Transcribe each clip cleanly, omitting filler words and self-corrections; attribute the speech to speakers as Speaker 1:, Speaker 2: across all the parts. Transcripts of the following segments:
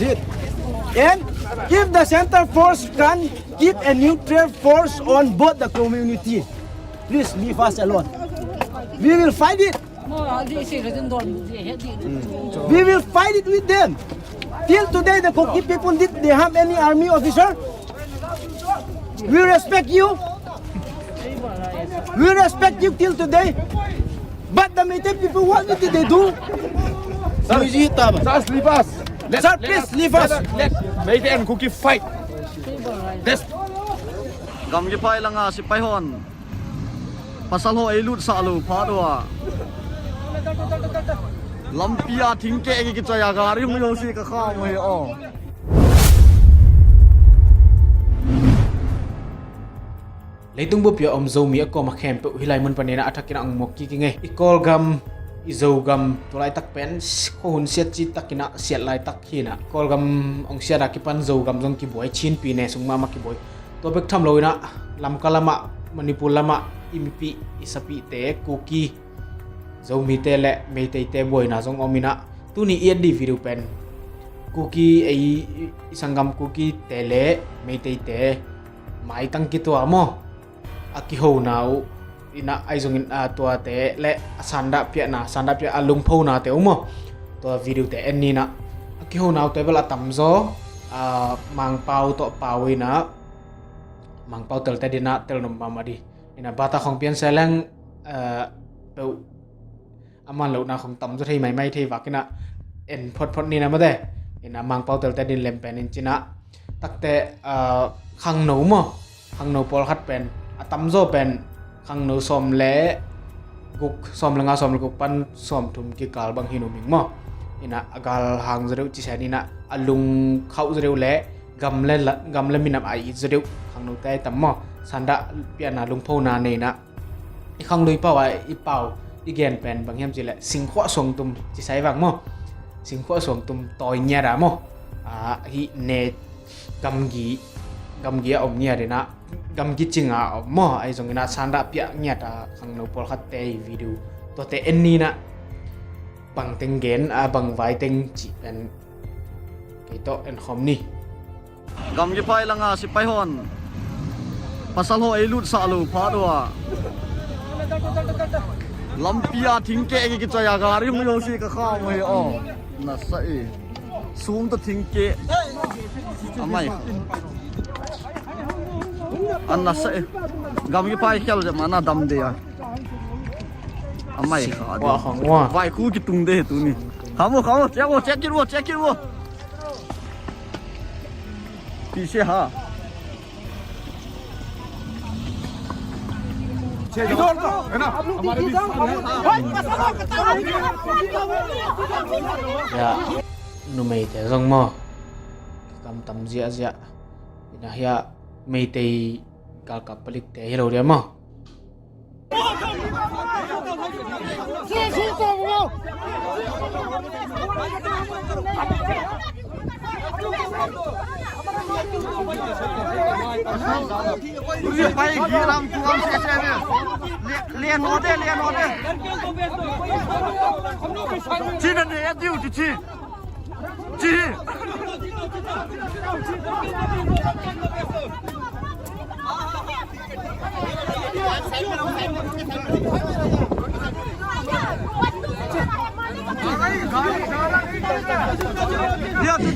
Speaker 1: That's it. And if the center force can keep a neutral force on both the community, please leave us alone. We will fight it. We will fight it with them. Till today, the Kuki people did they have any army officer? We respect you. We respect you till today. But the Meitei people, what did they do?
Speaker 2: Just leave us.
Speaker 1: Sir, please leave us.
Speaker 2: Let Meitei and Kuki fight. That's
Speaker 3: Gam gipai langa si paihon. Pasal ho elut salu phadwa. Lampia thingke ki chaya gari mu yosi ka kha mu he o.
Speaker 4: Leitung bu pia om zo mi ko ma khem pe hilai mun panena athakina ang mokki ki nge ikol gam izo gam tolai tak pen ko hun siat chi takina siat lai tak hina kol gam ong sia da ki pan zo gam jong ki boy chin pi ne sungma ma ki boy to bek tham loina lam kalama manipur lama impi isapi te Kuki zo mi te le Meitei te boy na jong omina tu ni ien di video pen Kuki ai isangam Kuki te le Meitei te mai tang ki to amo aki ho nau ina aizongin tua te le sanda pia alung pho na te umo to video te enni na aki ho nau te bela tamzo mang pau to pawina mang pau tel te dina tel nom mamadi ina bata khong pian seleng pe aman lo na khong tamzo thei mai thei wakina en phot ni na made ina mang pau tel te din lem pen in china takte khangno mo khangno pol khat pen atamzo pen khangno som le guk som langa som guk pan som thum ki kal bang hinu ming mo ina agal hang zreu chi sa ni na alung khau zreu le gam le minam ai zreu khangno tai tam mo sanda piana lung pho na ne na i khang lui pawai i pau i gen pen bang hem chi le sing khwa song tum chi sai wang mo sing khwa song tum toy nya da mo hi ne gam gi om nya de na gam gi chinga mo ai jong ina sanda pia nya ta khangno pol khat te video to te enni na bang teng gen bang vai teng chi pen ke to en khom ni
Speaker 3: Gam gipai langa si paihon. Pasal ho elut salu phadwa. Lampia thingke ki chaya gari mu yosi ka kha mu he o. Na sai. Sum to thingke. Amai. Anna sai. Gam gipai khel je mana dam de ya. Amai kha.
Speaker 4: wa khong wa
Speaker 3: Vai khu ki tung de tu ni. Khamo check it wo. पीछे हाँ
Speaker 4: ya numei te rong mo kam tam zia ina ya Meitei galkap pelik te hero dia mo
Speaker 3: Bay giram tuam se ne. Lian ode. Chi na ne ya diu chi.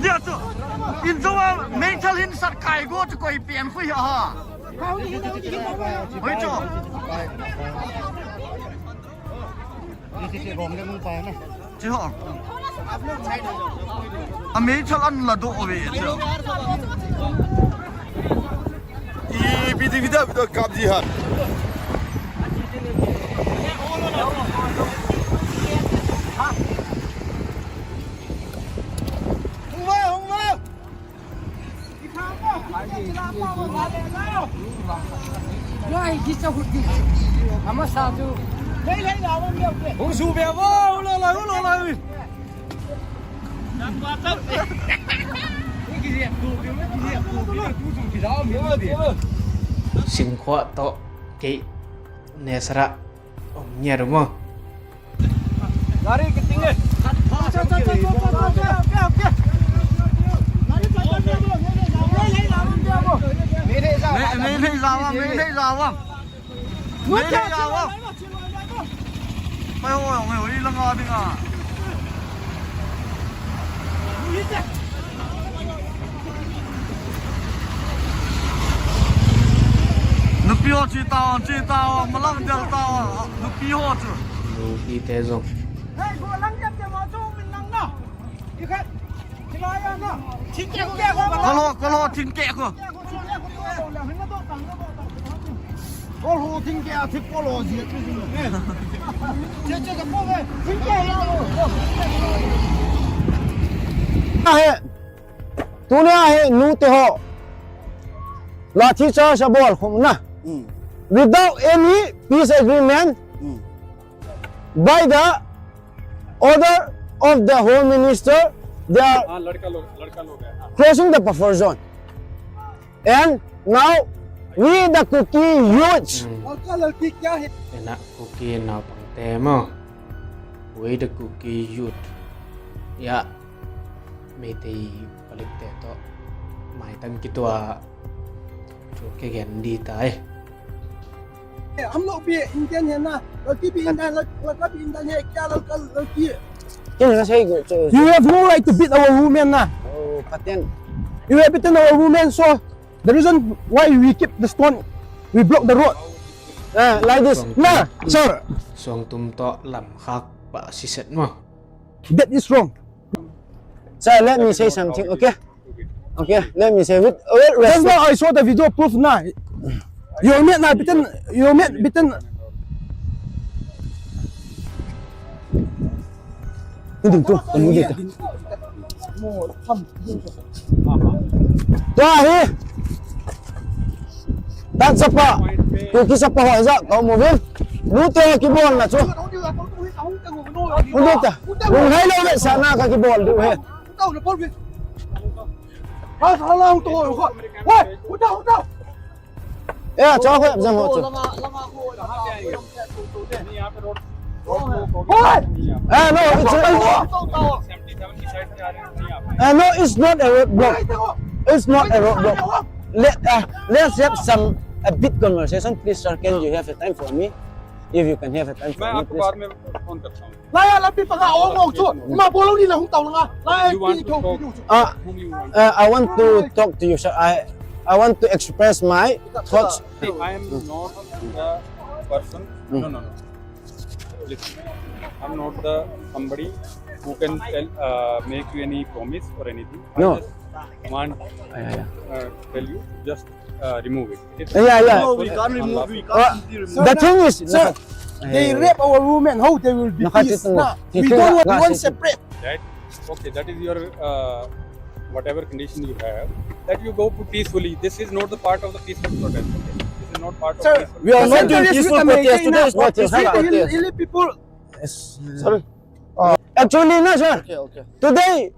Speaker 3: Dia tu. In zoa mental hin sat kai go to koi pian hui ha. Hoi cho. Chi ho. A mental an la do ve.
Speaker 2: I vida kap jihad.
Speaker 5: Rồi, đi sao hụt đi. Ama sao chứ? Lấy nào mà nhiều kìa.
Speaker 2: Hùng su bè vô, lo lời.
Speaker 4: sing khwa to ke nesra om nya ro mo
Speaker 1: Lari ke tinggi.
Speaker 3: 没那啥哇，没那啥哇，哎呦哎呦，一愣啊丁啊！你不要去打，去打，没浪掉打，你不要去。
Speaker 4: Lu pi te zong.
Speaker 1: Hey, go lang jam jam ajo min lang na. Ikat. Kilaya na. Chinke ko ba?
Speaker 3: Kalau tingkek ko.
Speaker 1: Kalau tingke a thik ko lo ji. Che ka ko ve. Tingke ya lo. Hai. Tune hai nu te ho. Lathi charge a ball khum na. Without any peace agreement by the order of the Home Minister, they are closing the buffer zone. And now, we the Kuki youths.
Speaker 4: Enak Kuki na pang tema. We the Kuki youth. Ya, Meitei balik te to. Mai tan kitwa. Chuke gen di tai.
Speaker 1: हम लोग भी Indian है ना लड़की भी Indian लड़का भी Indian है क्या लड़का लड़की है You have no right to beat our women na.
Speaker 3: Oh, paten.
Speaker 1: You have beaten our women, so the reason why we keep the stone, we block the road. Like this. Nah, sir,
Speaker 4: Suang tum to lam khak ba si set mo.
Speaker 1: that is wrong.
Speaker 3: Sir, let me say something, okay? Okay, let me say with
Speaker 1: That's why I saw the video proof na. Your mate na beaten. Hindi to, ano dito? Tuahi! That's a pa! Kuki sa paho, za, kau mo bin? Luto yung kibol na, so? Hindi ta. Kung hailaw na sana ka kibol, di uhe. Yeah, cho ko sa mo to. No, it's not a roadblock. It's not a roadblock. Let's have some a bit conversation, please, sir. Can you have a time for me? If you can have a time for me, please. I want to talk to you, sir. I want to express my thoughts.
Speaker 6: See, I am not the person. No. Listen, I'm not the somebody who can make you any promise or anything.
Speaker 1: No.
Speaker 6: I just want tell you, just remove it.
Speaker 1: Yeah.
Speaker 3: No, we can't remove. We can't remove.
Speaker 1: The thing is, sir, they rape our women. How they will be peace? We don't want separate.
Speaker 6: Right? Okay, that is your whatever condition you have. That you go peacefully. This is not the part of the peaceful protest. Okay? This is not part of peaceful
Speaker 1: We are not doing
Speaker 3: peaceful
Speaker 1: peaceful
Speaker 3: protest.
Speaker 1: protest.
Speaker 3: Today is not peaceful protest.
Speaker 1: Really, people. Sorry. Actually, no, sir.
Speaker 3: Okay.
Speaker 1: Today,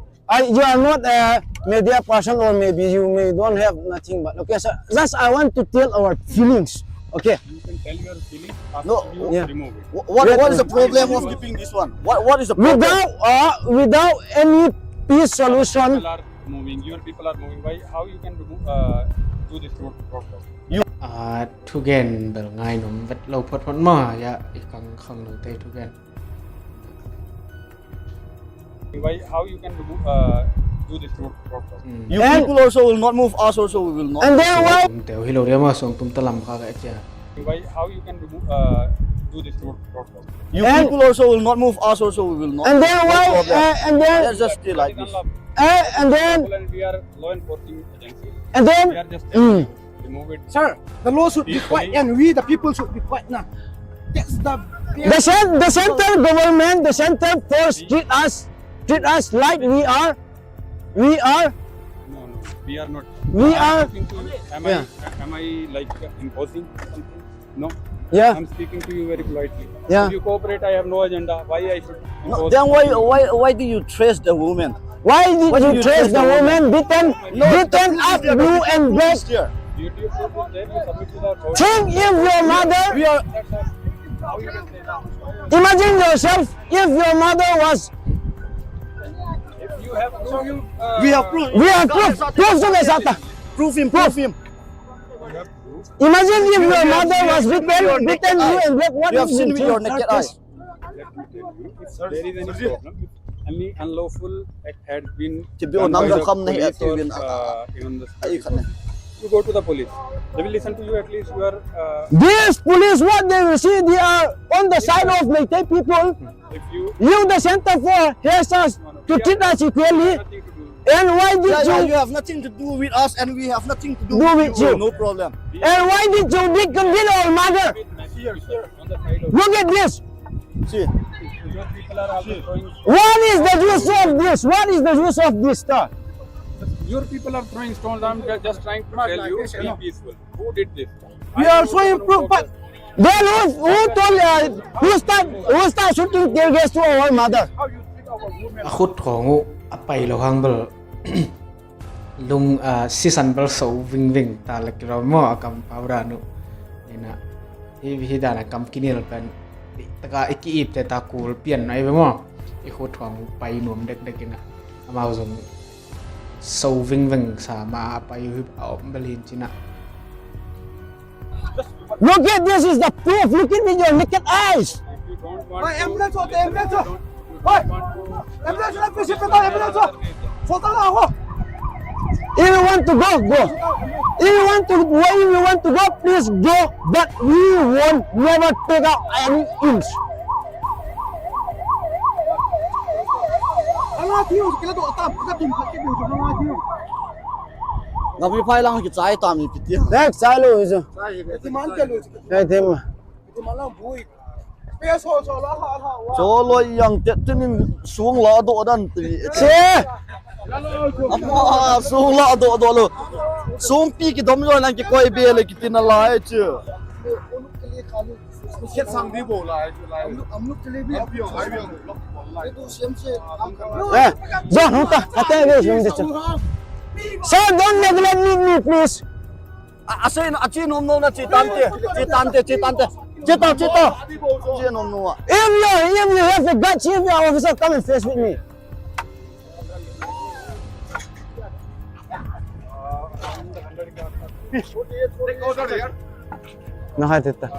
Speaker 1: you are not a media person, or maybe you may don't have nothing. But okay, sir. Just I want to tell our feelings. Okay.
Speaker 6: You can tell your feelings. After
Speaker 3: No,
Speaker 6: you
Speaker 1: yeah.
Speaker 6: remove it.
Speaker 3: What is the problem of keeping this one? What is the problem?
Speaker 1: Without any peace solution.
Speaker 6: People are moving. Your people are moving. Why? How you can remove? Do this roadblock?
Speaker 4: Thu gen bel ngai nom vet lo phot phot ma ya ikang khangno te thu gen.
Speaker 6: Why? How you can remove? Do this roadblock?
Speaker 3: You people also will not move. Us also we will not.
Speaker 1: And then why?
Speaker 4: Tum teo hilo dia ma song tum talam kha ga cha.
Speaker 6: Why? How you can remove? Do this roadblock?
Speaker 3: You people also will not move. Us also we will not.
Speaker 1: And then why? And then
Speaker 3: Let's just stay like this.
Speaker 1: and then
Speaker 6: We are law enforcing agency.
Speaker 1: and
Speaker 6: We
Speaker 1: then.
Speaker 6: are just remove it.
Speaker 1: Sir, the law should be quiet, and we the people should be quiet now. That's the central government, the central force treat us like we are.
Speaker 6: No, we are not.
Speaker 1: We
Speaker 6: I
Speaker 1: are.
Speaker 6: am speaking to you. Am I like imposing something? No.
Speaker 1: Yeah.
Speaker 6: I'm speaking to you very politely.
Speaker 1: Yeah.
Speaker 6: If you cooperate, I have no agenda. Why I should
Speaker 3: No,
Speaker 6: impose?
Speaker 3: then why do you trace the woman?
Speaker 1: Why did you trace the woman beaten up blue and black?
Speaker 3: Here.
Speaker 6: YouTube is there. You submit to the authority.
Speaker 1: Think if your mother.
Speaker 6: That's all. How you can say that?
Speaker 1: Imagine yourself if your mother was.
Speaker 6: If you have proof,
Speaker 3: We have proof.
Speaker 1: We have proof. Proof to the Sata.
Speaker 3: Proof him.
Speaker 6: you have proof.
Speaker 1: Imagine if your mother was beaten you and black. What
Speaker 3: You have seen with your naked eyes.
Speaker 6: Let me tell you, if there is any problem, if any unlawful act had been
Speaker 3: Thì
Speaker 6: done by
Speaker 3: biểu
Speaker 6: the
Speaker 3: năm không này
Speaker 6: police
Speaker 3: thì
Speaker 6: or
Speaker 3: viên
Speaker 6: even the
Speaker 3: ai
Speaker 6: security
Speaker 3: khăn này.
Speaker 6: force, you go to the police. They will listen to you. At least you are.
Speaker 1: These police, what they will see, they are on the side of Meitei people.
Speaker 6: If you
Speaker 1: You, the center for hears us to treat us equally.
Speaker 6: nothing to do.
Speaker 1: And why did
Speaker 3: Yeah,
Speaker 1: you?
Speaker 3: you have nothing to do with us, and we have nothing to do
Speaker 1: Do
Speaker 3: with
Speaker 1: with
Speaker 3: you.
Speaker 1: you.
Speaker 3: No problem.
Speaker 1: And why did you beat our mother?
Speaker 6: Here, on the side of.
Speaker 1: Look at this.
Speaker 3: See,
Speaker 6: Your people are also throwing.
Speaker 1: What is the use of this? What is the use of this stuff?
Speaker 6: Your people are throwing stones. I'm just trying to tell you, be peaceful. Who did this?
Speaker 1: We are so improved, but then who start shooting tear gas to our mother?
Speaker 4: khut khongu apai lo hang bel lung season bel so wing wing ta lek ro mo akam paura nu ina hi da na kam kinil pen taka iki ip te ta kul pian ai be mo I khut khongu pai nom dek dek ina amao zong so wing wing sa ma apai hu au belin china.
Speaker 1: Look at this is the proof. Look at with your naked eyes.
Speaker 6: If you don't want to,
Speaker 5: ambulance ho,
Speaker 6: if you
Speaker 5: ambulance ho.
Speaker 6: don't- you
Speaker 5: Oi,
Speaker 6: don't want to-
Speaker 5: ambulance ho, patient pe tao, ambulance ho. Photo na ako.
Speaker 1: If you want to go, go. If you want to, where you want to go, please go. But we won't never take out any inch.
Speaker 5: Ala thiu, kila to atam, ka tum ka ki bu jo na thiu.
Speaker 3: ngọc vi phai lang cái trái tạm gì kia.
Speaker 1: Next, I lose.
Speaker 5: Ti man ke lu,
Speaker 1: Hey, Tim.
Speaker 5: ti man lang bui. Pe so la ha ha wa.
Speaker 3: Chỗ lôi yang tết cho nên xuống lọ độ đan thì
Speaker 1: See?
Speaker 3: xuống lọ độ độ luôn. Xuống pi cái đống rồi lang cái coi bia lại cái tin là lại chứ.
Speaker 2: Chết sang đi bộ lại.
Speaker 5: Amluk ke le bi. Tu siam se am kha.
Speaker 1: Yeah. John, hold on. I tell you this. Sir, don't neglect me, please.
Speaker 3: Asin asin nom nom na chi tan te. Chi nom nom.
Speaker 1: If you have the guts, if your officer come and face with me. No, I did that.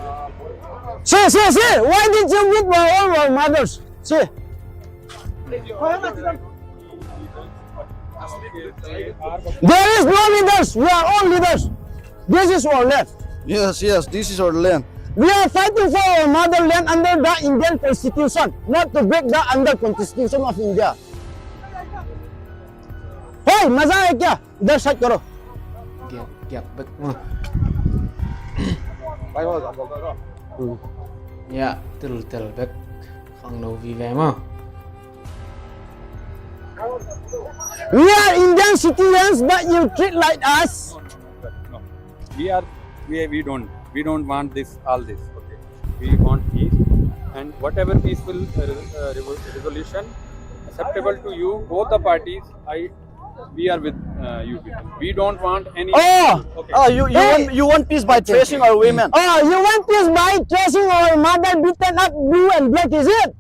Speaker 1: See. Why did you beat our mothers? See. There is no leaders. We are all leaders. This is our land.
Speaker 3: Yes, this is our land.
Speaker 1: We are fighting for our motherland under the Indian Constitution, not to break the under Constitution of India. Hey, मजा है क्या? इधर side करो.
Speaker 4: Gap bek mo. Ya, tel bek khangno vi ve mo.
Speaker 1: We are Indian citizens, but you treat like us.
Speaker 6: No. We don't want this, all this. Okay. We want peace, and whatever peaceful resolution acceptable to you, both the parties, we are with you people. We don't want any.
Speaker 1: Oh,
Speaker 6: Okay.
Speaker 3: Oh, you want peace by tracing our women.
Speaker 1: oh, you want this by tracing our mother beaten up blue and black, is it?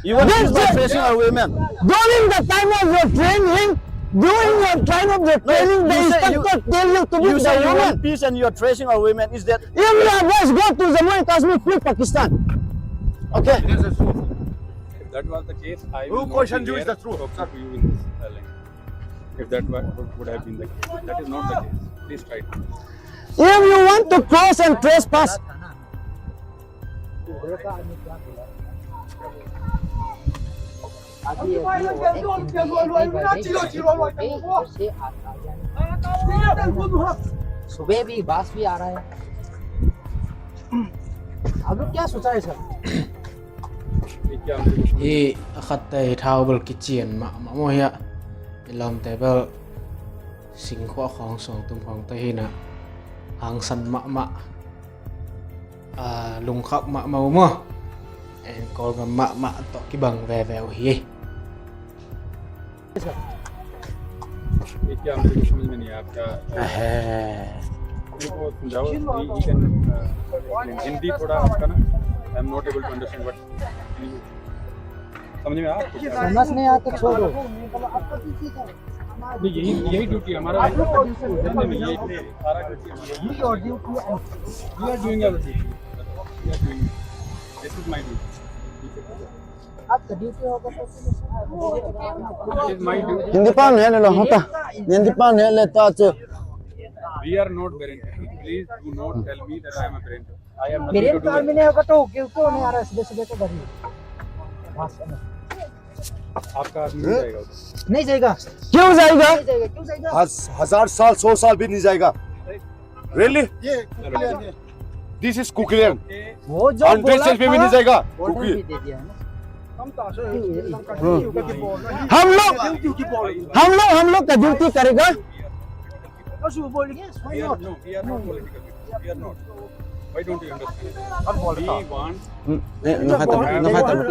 Speaker 3: You want peace by
Speaker 1: Yes.
Speaker 3: tracing our women.
Speaker 1: During the time of your training, the instructor tell you to
Speaker 3: You
Speaker 1: beat
Speaker 3: say
Speaker 1: the
Speaker 3: you
Speaker 1: woman.
Speaker 3: want peace and you are tracing our women. Is that?
Speaker 1: If you are just go to Jammu and Kashmir, free Pakistan. Okay.
Speaker 6: If that was the case, I will
Speaker 2: Who
Speaker 6: not
Speaker 2: questioned
Speaker 6: be
Speaker 2: you is
Speaker 6: here
Speaker 2: the truth,
Speaker 6: to talk to you in this language. If that would have been the case, that is not the case. Please try to.
Speaker 1: If you want to cross and trespass,
Speaker 5: सुबह भी बास भी आ रहा है अब लोग क्या सोचा है सर
Speaker 6: ये क्या हमको समझ
Speaker 4: I akhat tay thao bel kitchen ma mo ya. Ilom tay bel sing kho khong song tum khong tay hina. Hang san ma. Lung khap ma mau mo. En kol gam ma to ki bang ve ve hi.
Speaker 6: ये क्या हमको समझ में नहीं आया आपका मेरे को समझाओ you can explain. हिंदी थोड़ा आपका ना I am not able to understand what समझ में आया आपको?
Speaker 5: समझ नहीं आता छोड़ो
Speaker 6: नहीं यही ड्यूटी हमारा यही सारा ड्यूटी यही और duty we are doing our duty we are doing this is my duty
Speaker 5: आपका ड्यूटी होगा
Speaker 6: this is my duty
Speaker 1: Hindi pa ne le hota. Hindi pa ne le ta chu.
Speaker 6: we are not parenting please do not tell me that I am a parent I am nothing to
Speaker 5: parent
Speaker 6: do
Speaker 5: army
Speaker 6: with
Speaker 5: ने होगा तो क्यों नहीं आ रहा सीधे तो करिए
Speaker 6: आपका आदमी नहीं जाएगा उधर।
Speaker 5: नहीं जाएगा
Speaker 1: Kyun jayega?
Speaker 5: क्यों जाएगा
Speaker 7: 1000 साल 100 साल भी नहीं जाएगा really this is cookie land
Speaker 5: वो जो
Speaker 7: 100 साल भी नहीं जाएगा कुकी
Speaker 5: भी दे दिया ना
Speaker 1: हम लोग का ड्यूटी करेगा.
Speaker 6: we are no political we are not why don't you understand we want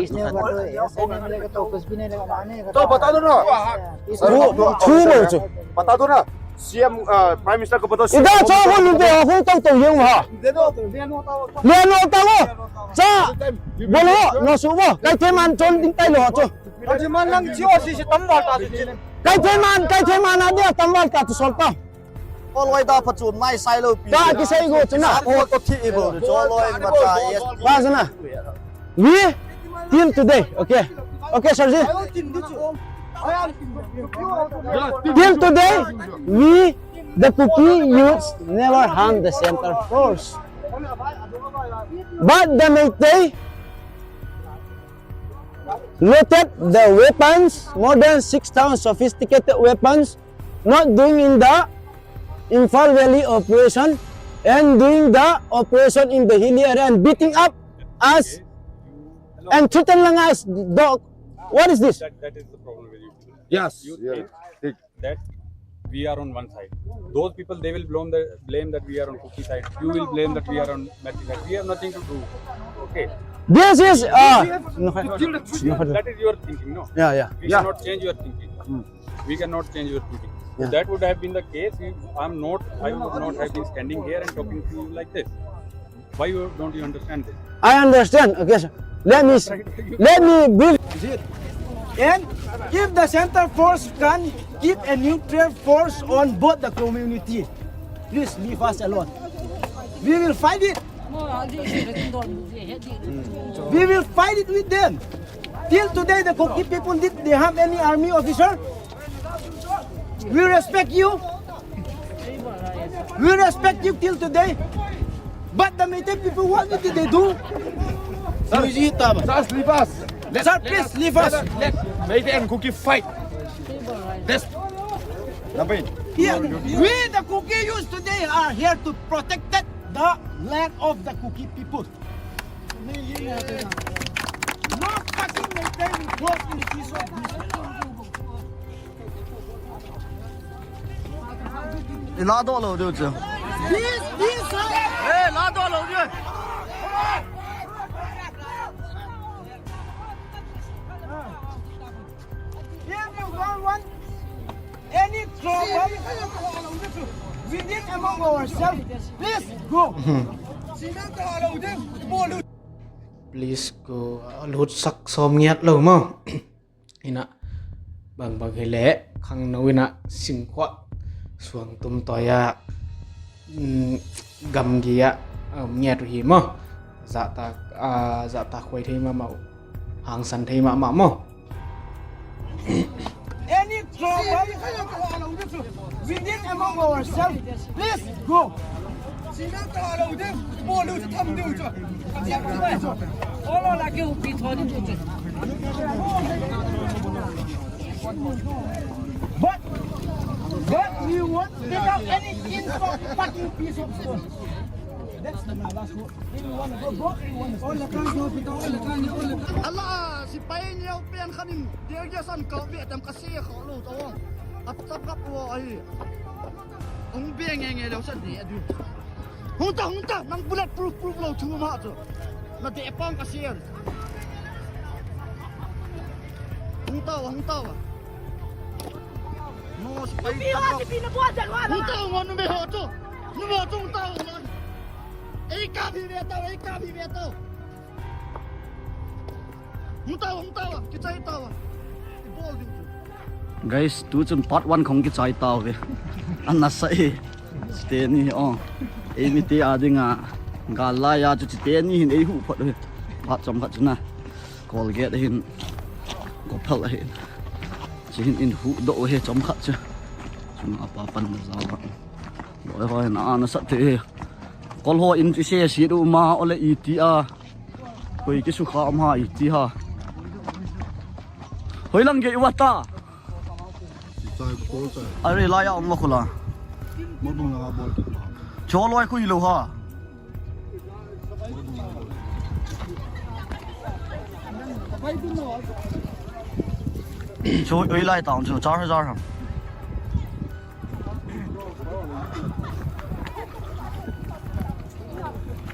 Speaker 5: इसने होगा तो ऐसा नहीं मिलेगा तो कुछ भी नहीं लगेगा आने का
Speaker 7: तो बता दो ना
Speaker 1: Thu boy chu.
Speaker 7: बता दो ना सीएम प्राइम मिनिस्टर को बताओ
Speaker 1: Ida cho ho lu de ho tong tong yung ha. Lian lo ta wo. Cha. Bolo no su wo. Kai the man chon ding tai lo chu.
Speaker 7: man lang chiyo si tam wal ta
Speaker 1: Kai the man a dia tam wal ka tu sol ta.
Speaker 3: ก็ลอยดาประจุไม่ใส่เลยปี
Speaker 1: Ta ki sai go chu na.
Speaker 3: โอ้ตัวที่อีโบจอลอยมาจ่าย
Speaker 1: Ba sana. We till today. Okay. Okay Sharji. Till today we the Kuki youths never harm the center force. But the Meitei looted the weapons, more than 6,000 sophisticated weapons, not doing in the Imphal Valley operation and doing the operation in the hilly area and beating up us and threatening lang us. Dog, what is this?
Speaker 6: that is the problem with you
Speaker 7: yes
Speaker 6: you think that we are on one side those people they will blame that we are on Kuki side you will blame that we are on Meitei side we have nothing to do okay
Speaker 1: This is
Speaker 6: that is your thinking no
Speaker 1: yeah.
Speaker 6: we cannot change your thinking we cannot change your thinking if that would have been the case I would not have been standing here and talking to you like this why don't you understand this
Speaker 1: I understand. Okay, sir. Let me brief.
Speaker 8: And if the center force can keep a neutral force on both the community, please leave us alone. We will fight it. We will fight it with them. Till today, the Kuki people did they have any army officer? We respect you. We respect you till today. But the Meitei people, what did they do?
Speaker 7: just leave us
Speaker 8: Sir, please leave us.
Speaker 2: Let Meitei and Kuki fight. That's
Speaker 8: Yeah, we the Kuki youths today are here to protect the land of the Kuki people. No fucking Meitei will go in peace of this.
Speaker 3: 你拉到了就这
Speaker 8: This sir.
Speaker 3: 哎拉到了就
Speaker 8: If you don't want any trouble within among ourselves, please go.
Speaker 4: Please go lút sắc xóm nhát lâu mà ina bằng bằng hệ lẽ khangno ina sinh khoa xuống tum toya gầm kia nhát rồi mà dạ ta khuấy thêm mà màu hàng sắn thêm mà màu
Speaker 8: Any trouble within among ourselves, please go. But we won't take out any fucking piece of stone. That's my last word. If you want to go, you want to go.
Speaker 3: Allah si pai nhau pen khanin dia dia san kau be tam kasi kho lu to ap tap kap wo ai ong be nge lo san ni adu hung ta nang bullet proof lo chu ma cho na de pang kasi hung ta no si pai hung ta ngon me ho to nu mo tung ta ngon ei ka bi be to Hung tawa, kita tawa. Ibol din. guys tu chun part 1 khong ki chai taw ve anna sai ste ni mi te adinga gala ya chu te ni hin ei hu phot ve pat chom khat chuna colgate hin ko phal hin chin in hu do he chom khat cha chuna pa pan na zawa loi hoi na na sa te kol ho in se si du ma ole i ti a koi ki su kha am ha i ti ha hoi lang ge wata are la ya amma khula cho loi khui lo ha cho oi lai taung cho jar ham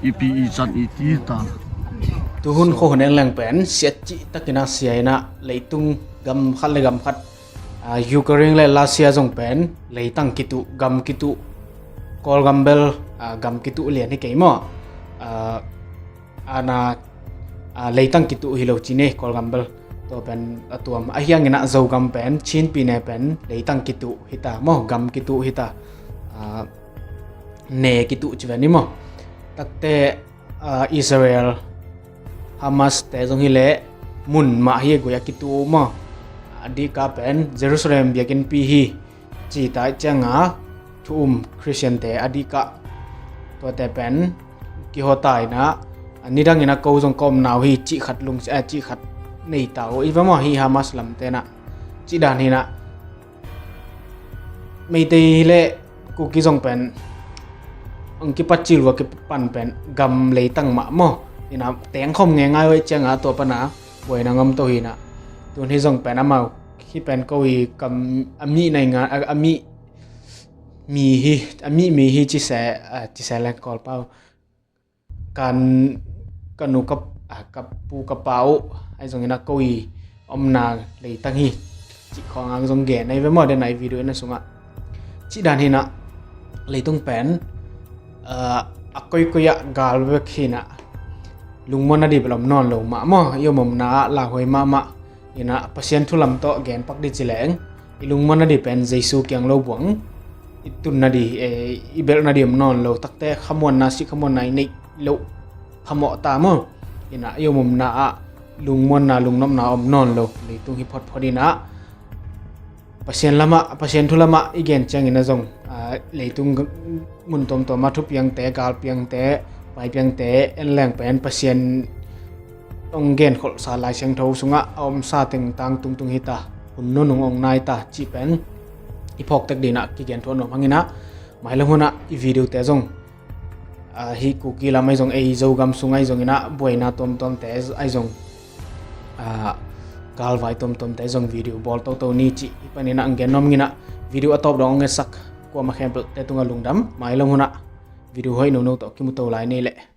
Speaker 3: ipi chan iti ta
Speaker 4: tu hun kho hnen lang pen siat chi takina siaina leitung gam khat le gam khat Ukraine le Russia jong pen leitang kitu gam kitu kol gambel gam kitu lian hi keimo ana leitang kitu hilo chine kol gambel to pen atuam ahyang ina zo gam pen chin pi ne pen leitang kitu hita mo gam kitu hita ne kitu chwani mo takte Israel Hamas te jong hile mun ma hi goya kitu mo adi ka pen Jerusalem biakin pi hi chi ta changa Christian te adi ka to te pen ki hotai na anidang ina ko jong kom naw hi chi khat lung chi khat nei taw i mo hi Hamas lam te na chi dan hi na Meitei le Kuki jong pen ang ki pachil wa ki pan pen gam leitang ma mo ina teng khom nge ngai we changa to pana boina ngam to hi na tun hi jong pen amau hi pen ko hi kam ami nai nga ami mi hi chi se la kol pau kan kanu kap pu ka pau ai jong ina ko hi omna leitang hi chi khong ang jong ge nai we mo de nai video na sunga chi dan hi na leitung pen akoi koya gal we khina lungmon na di belum non lo ma mo yo mom na la hoi ma ina pasien thulam to gen pak di chileng ilungmon na di pen jesu kyang lo buang itun na di ibel na di non lo takte khamon na si khamon nai nei lo hamo ta mo ina yo mom na lungmon na lungnom na om non lo le tung hi phot phodina pasien thulama igen chang ina jong leitung mun tom to ma thu piang te gal piang te pai piang te en leng pen pasien ong gen khol sa lai sang tho sunga om sa teng tang tung hita unno nong ong nai ta chi pen ipok tak dina ki gen thon no mangina mailong hona I video te jong hi Kuki la mai jong ei zo gam sungai jong ina boina tom te ai jong gal vai tom te jong video bol to ni chi panina ang gen nom ngina video atop dong nge sak ko ma khem te tunga lungdam mailong hona video hoi no to kimuto lai nei le